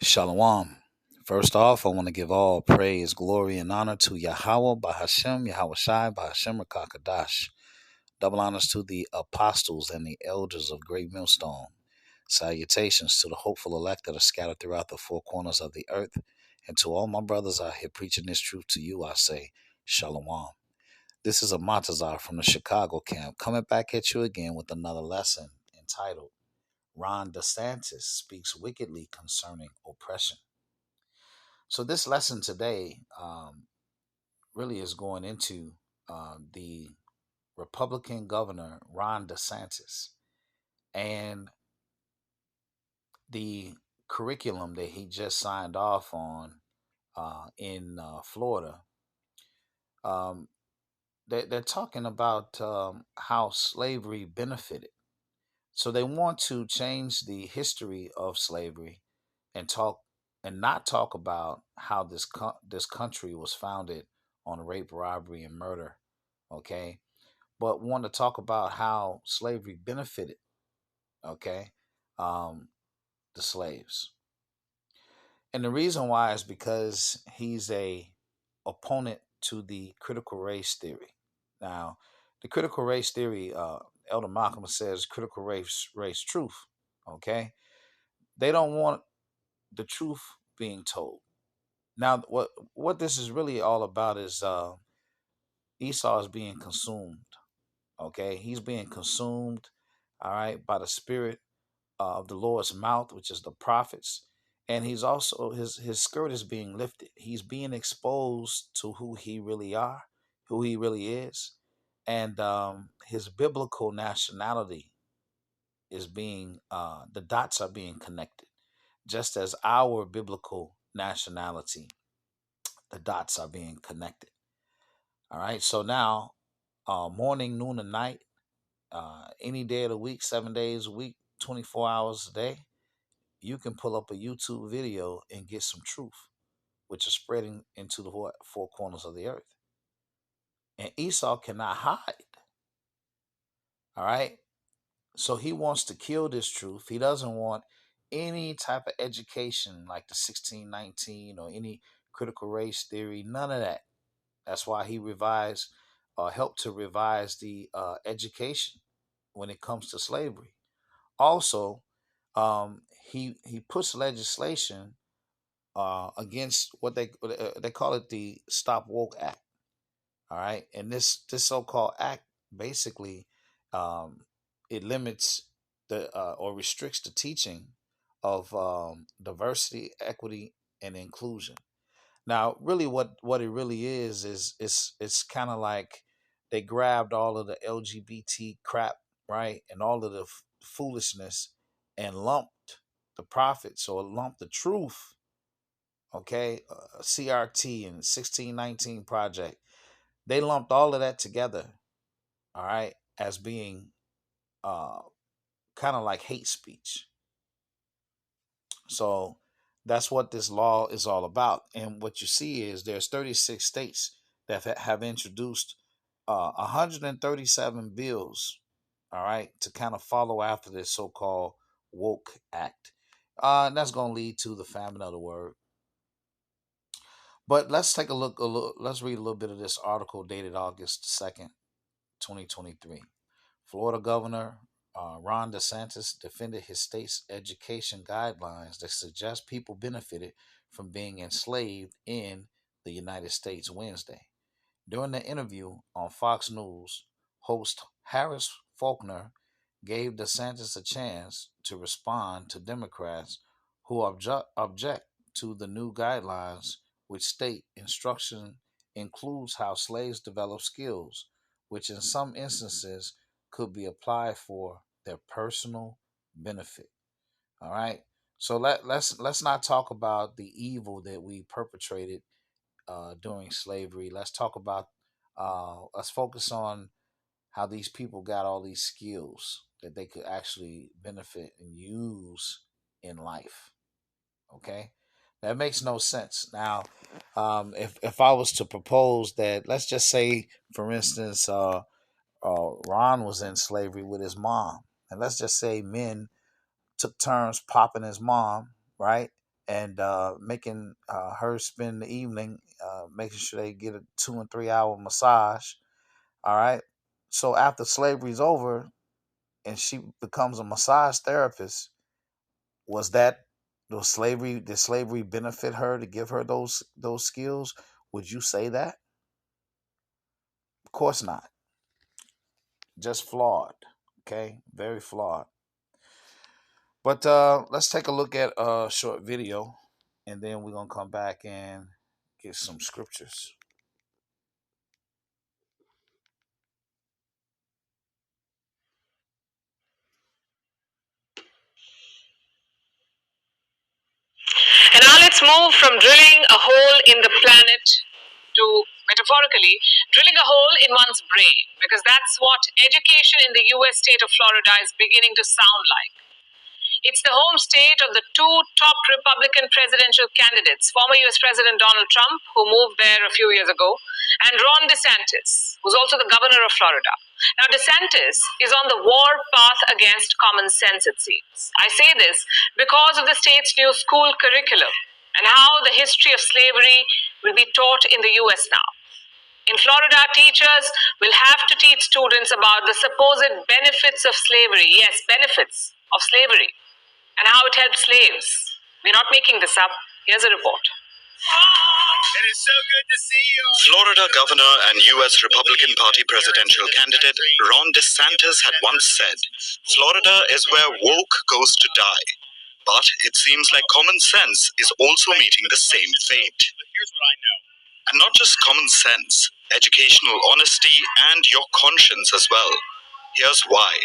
Shalom. First off, I want to give all praise, glory, and honor to Yahweh, Bahashem, Yahweh Shai, Bahashem, Rakakadash. Double honors to the apostles and the elders of Great Millstone. Salutations to the hopeful elect that are scattered throughout the four corners of the earth. And to all my brothers out here preaching this truth to you, I say, Shalom. This is a Matazar from the Chicago camp coming back at you again with another lesson entitled Ron DeSantis Speaks Wickedly Concerning Oppression. So this lesson today really is going into the Republican governor Ron DeSantis and the curriculum that he just signed off on in Florida. Um, they're talking about how slavery benefited. So they want to change the history of slavery and talk and not talk about how this country was founded on rape, robbery, and murder. Okay, but want to talk about how slavery benefited. Okay, um, the slaves, and the reason why is because he's a opponent to the critical race theory. Now, the critical race theory, Elder Malcolm says critical race truth. Okay, they don't want the truth being told. Now, what this is really all about is Esau is being consumed. Okay, he's being consumed. All right, by the spirit of the Lord's mouth, which is the prophets, and he's also his skirt is being lifted. He's being exposed to who he really are, who he really is, and his biblical nationality is being the dots are being connected, just as our biblical nationality, the dots are being connected. All right, so now morning, noon, and night, any day of the week, 7 days a week, 24 hours a day, you can pull up a YouTube video and get some truth, which is spreading into the four corners of the earth. And Esau cannot hide. All right. So he wants to kill this truth. He doesn't want any type of education like the 1619 or any critical race theory, none of that. That's why he helped to revise the education when it comes to slavery. Also, he puts legislation against what they call it the Stop Woke Act. All right, and this so-called act basically um, it limits the or restricts the teaching of diversity, equity, and inclusion. Now, really, what it really is it's kind of like they grabbed all of the LGBT crap, right, and all of the foolishness, and lumped the prophets or lumped the truth, okay, CRT and 1619 project. They lumped all of that together, all right, as being uh, kind of like hate speech. So that's what this law is all about. And what you see is there's 36 states that have introduced 137 bills, all right, to kind of follow after this so-called woke act. And that's going to lead to the famine of the word. But let's take a look. Let's read a little bit of this article dated August 2nd, 2023. Florida Governor Ron DeSantis defended his state's education guidelines that suggest people benefited from being enslaved in the United States Wednesday. During the interview on Fox News, host Harris Faulkner gave DeSantis a chance to respond to Democrats who object to the new guidelines, which state instruction includes how slaves develop skills, which in some instances could be applied for their personal benefit. All right. So let's not talk about the evil that we perpetrated during slavery. Let's talk about let's focus on how these people got all these skills that they could actually benefit and use in life. Okay, that makes no sense. Now, if I was to propose that, let's just say, for instance, Ron was in slavery with his mom, and let's just say men took turns popping his mom, right? and making her spend the evening making sure they get a 2 and 3 hour massage. All right. So after slavery's over and she becomes a massage therapist, was that was slavery? Did slavery benefit her to give her those skills? Would you say that? Of course not. Just flawed. Okay, very flawed. But let's take a look at a short video, and then we're gonna come back and get some scriptures. And now let's move from drilling a hole in the planet to, metaphorically, drilling a hole in one's brain, because that's what education in the US state of Florida is beginning to sound like. It's the home state of the two top Republican presidential candidates, former US President Donald Trump, who moved there a few years ago, and Ron Desantis, who's also the governor of Florida. Now, Desantis is on the war path against common sense, it seems. I say this because of the state's new school curriculum and how the history of slavery will be taught in the US now. In Florida, teachers will have to teach students about the supposed benefits of slavery. Yes, benefits of slavery and how it helped slaves. We're not making this up. Here's a report. It is so good to see you. Florida Governor and U.S. Republican Party presidential candidate Ron DeSantis had once said, Florida is where woke goes to die. But it seems like common sense is also meeting the same fate. Here's what I know. And not just common sense, educational honesty and your conscience as well. Here's why.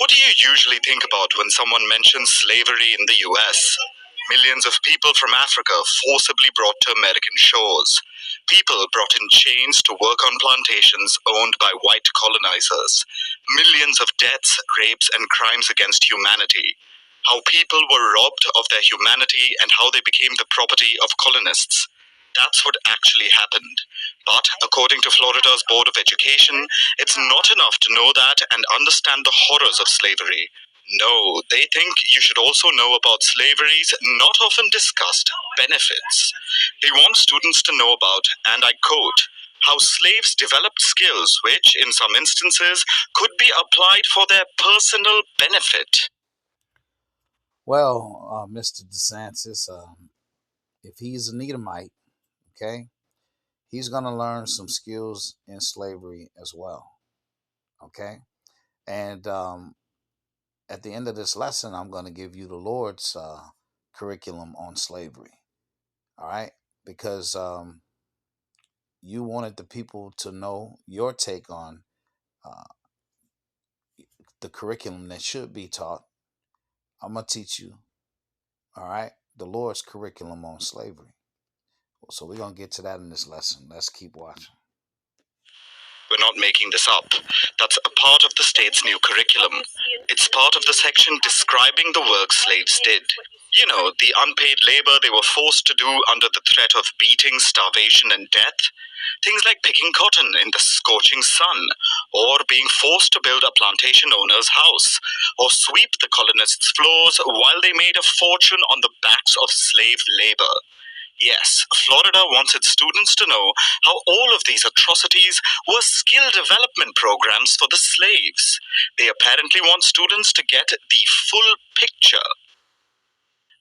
What do you usually think about when someone mentions slavery in the US? Millions of people from Africa forcibly brought to American shores. People brought in chains to work on plantations owned by white colonizers. Millions of deaths, rapes, and crimes against humanity. How people were robbed of their humanity and how they became the property of colonists. That's what actually happened. But according to Florida's Board of Education, it's not enough to know that and understand the horrors of slavery. No, they think you should also know about slavery's not often discussed benefits. They want students to know about, and I quote, how slaves developed skills which, in some instances, could be applied for their personal benefit. Well, Mr. DeSantis, if he's an Edomite, okay, he's going to learn some skills in slavery as well. Okay. And at the end of this lesson, I'm going to give you the Lord's curriculum on slavery. All right. Because you wanted the people to know your take on uh, the curriculum that should be taught. I'm going to teach you. All right. The Lord's curriculum on slavery. So we're going to get to that in this lesson. Let's keep watching. We're not making this up. That's a part of the state's new curriculum. It's part of the section describing the work slaves did. You know, the unpaid labor they were forced to do under the threat of beating, starvation, and death. Things like picking cotton in the scorching sun, or being forced to build a plantation owner's house, or sweep the colonists' floors while they made a fortune on the backs of slave labor. Yes, Florida wants its students to know how all of these atrocities were skill development programs for the slaves. They apparently want students to get the full picture.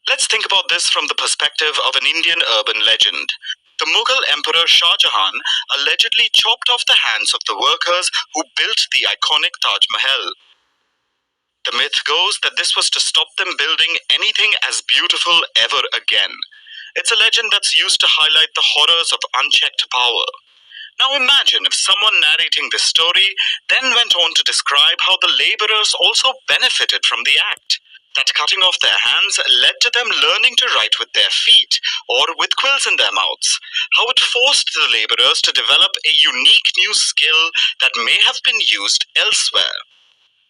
Let's think about this from the perspective of an Indian urban legend. The Mughal Emperor Shah Jahan allegedly chopped off the hands of the workers who built the iconic Taj Mahal. The myth goes that this was to stop them building anything as beautiful ever again. It's a legend that's used to highlight the horrors of unchecked power. Now imagine if someone narrating this story then went on to describe how the laborers also benefited from the act. That cutting off their hands led to them learning to write with their feet or with quills in their mouths. How it forced the laborers to develop a unique new skill that may have been used elsewhere.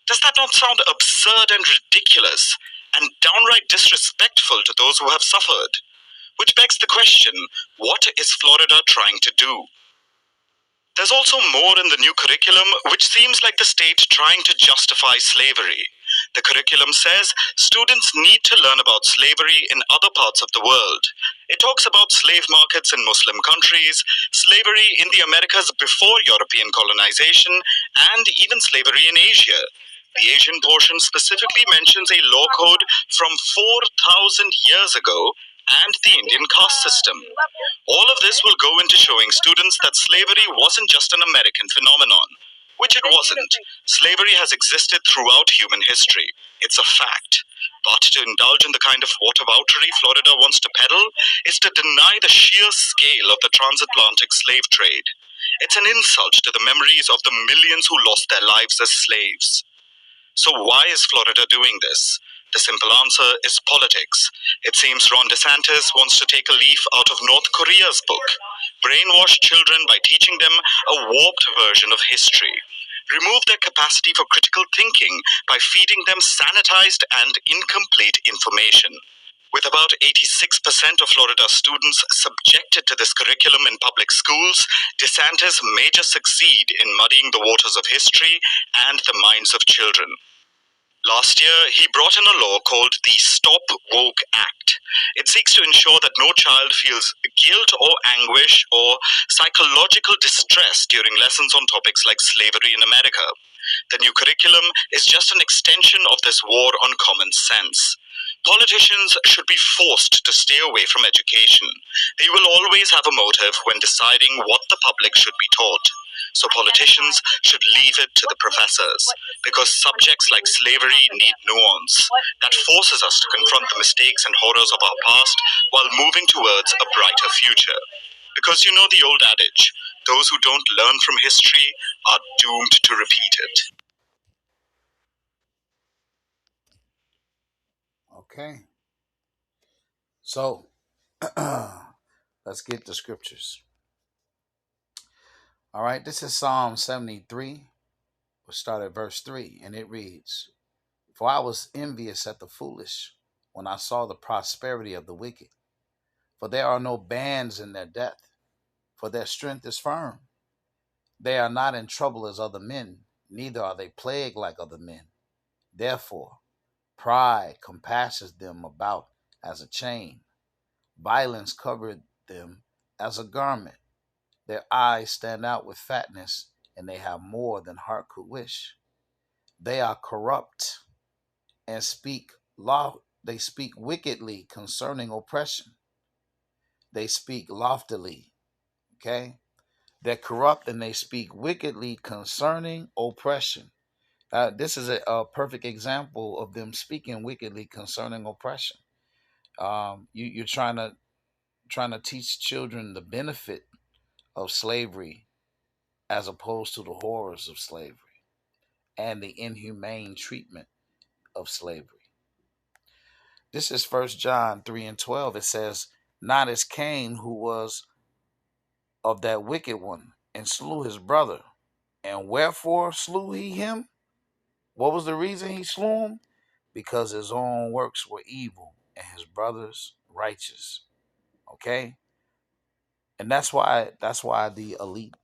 Does that not sound absurd and ridiculous and downright disrespectful to those who have suffered? Which begs the question, what is Florida trying to do? There's also more in the new curriculum which seems like the state trying to justify slavery. The curriculum says students need to learn about slavery in other parts of the world. It talks about slave markets in Muslim countries, slavery in the Americas before European colonization, and even slavery in Asia. The Asian portion specifically mentions a law code from 4,000 years ago and the Indian caste system. All of this will go into showing students that slavery wasn't just an American phenomenon, which it wasn't. Slavery has existed throughout human history. It's a fact. But to indulge in the kind of whataboutery Florida wants to peddle is to deny the sheer scale of the transatlantic slave trade. It's an insult to the memories of the millions who lost their lives as slaves. So why is Florida doing this? The simple answer is politics. It seems Ron Desantis wants to take a leaf out of North Korea's book, brainwash children by teaching them a warped version of history, remove their capacity for critical thinking by feeding them sanitized and incomplete information. With about 86% of Florida's students subjected to this curriculum in public schools, DeSantis may just succeed in muddying the waters of history and the minds of children. Last year, he brought in a law called the Stop Woke Act. It seeks to ensure that no child feels guilt or anguish or psychological distress during lessons on topics like slavery in America. The new curriculum is just an extension of this war on common sense. Politicians should be forced to stay away from education. They will always have a motive when deciding what the public should be taught. So politicians should leave it to the professors, because subjects like slavery need nuance that forces us to confront the mistakes and horrors of our past while moving towards a brighter future. Because you know the old adage, those who don't learn from history are doomed to repeat it. Okay. So let's get the scriptures. All right. This is Psalm 73. We'll start at verse 3, and it reads, For I was envious at the foolish when I saw the prosperity of the wicked. For there are no bands in their death, for their strength is firm. They are not in trouble as other men, neither are they plagued like other men. Therefore, pride compasses them about as a chain. Violence covered them as a garment. Their eyes stand out with fatness, and they have more than heart could wish. They are corrupt and they speak wickedly concerning oppression. They speak loftily. Okay? They're corrupt and they speak wickedly concerning oppression. This is a perfect example of them speaking wickedly concerning oppression. You're trying to teach children the benefit of slavery as opposed to the horrors of slavery and the inhumane treatment of slavery. This is First John 3 and 12. It says, Not as Cain, who was of that wicked one, and slew his brother. And wherefore slew he him? What was the reason he slew him? Because his own works were evil and his brother's righteous. Okay? And that's why the elite,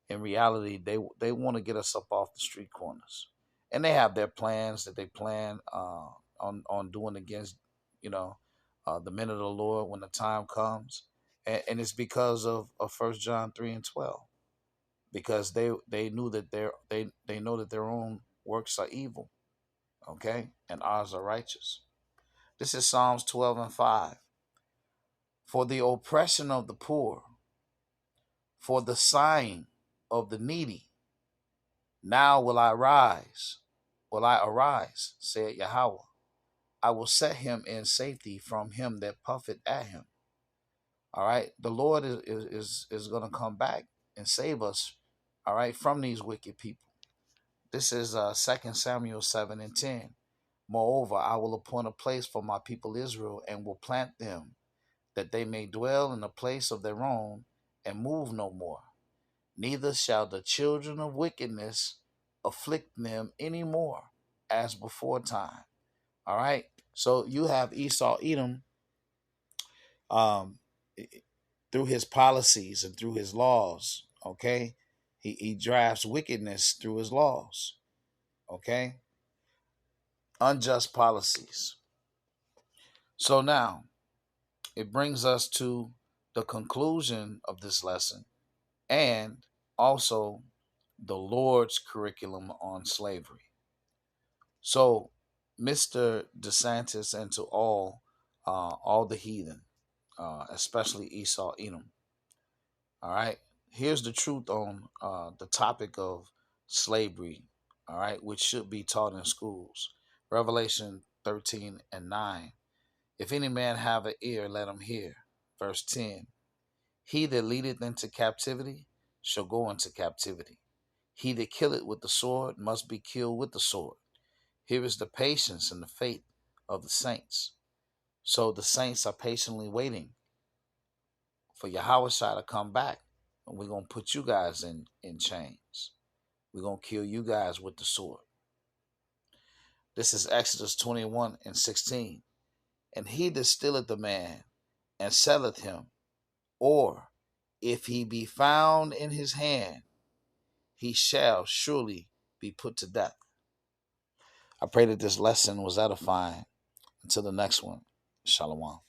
in reality, they want to get us up off the street corners. And they have their plans that they plan on doing against, you know, the men of the Lord when the time comes. And it's because of 1 John 3 and 12. Because they knew that they know that their own works are evil, okay, and ours are righteous. This is Psalms 12 and 5. For the oppression of the poor, for the sighing of the needy, now will I arise, said Yahweh. I will set him in safety from him that puffeth at him. All right, the Lord is going to come back and save us, all right, from these wicked people. This is 2 Samuel 7 and 10. Moreover, I will appoint a place for my people Israel and will plant them, that they may dwell in a place of their own and move no more. Neither shall the children of wickedness afflict them any more as before time. All right. So you have Esau Edom um, through his policies and through his laws. Okay. He drafts wickedness through his laws. Okay. unjust policies. So now it brings us to the conclusion of this lesson and also the Lord's curriculum on slavery. So, Mr. Desantis, and to all the heathen, especially Esau, Edom. All right, here's the truth on the topic of slavery. All right, which should be taught in schools. Revelation 13:9. If any man have an ear, let him hear. Verse 10. He that leadeth into captivity shall go into captivity. He that killeth with the sword must be killed with the sword. Here is the patience and the faith of the saints. So the saints are patiently waiting for Yahweh to come back. And we're going to put you guys in chains. We're going to kill you guys with the sword. This is Exodus 21:16. And he that stealeth the man and selleth him, or if he be found in his hand, he shall surely be put to death. I pray that this lesson was edifying. Until the next one, Shalom.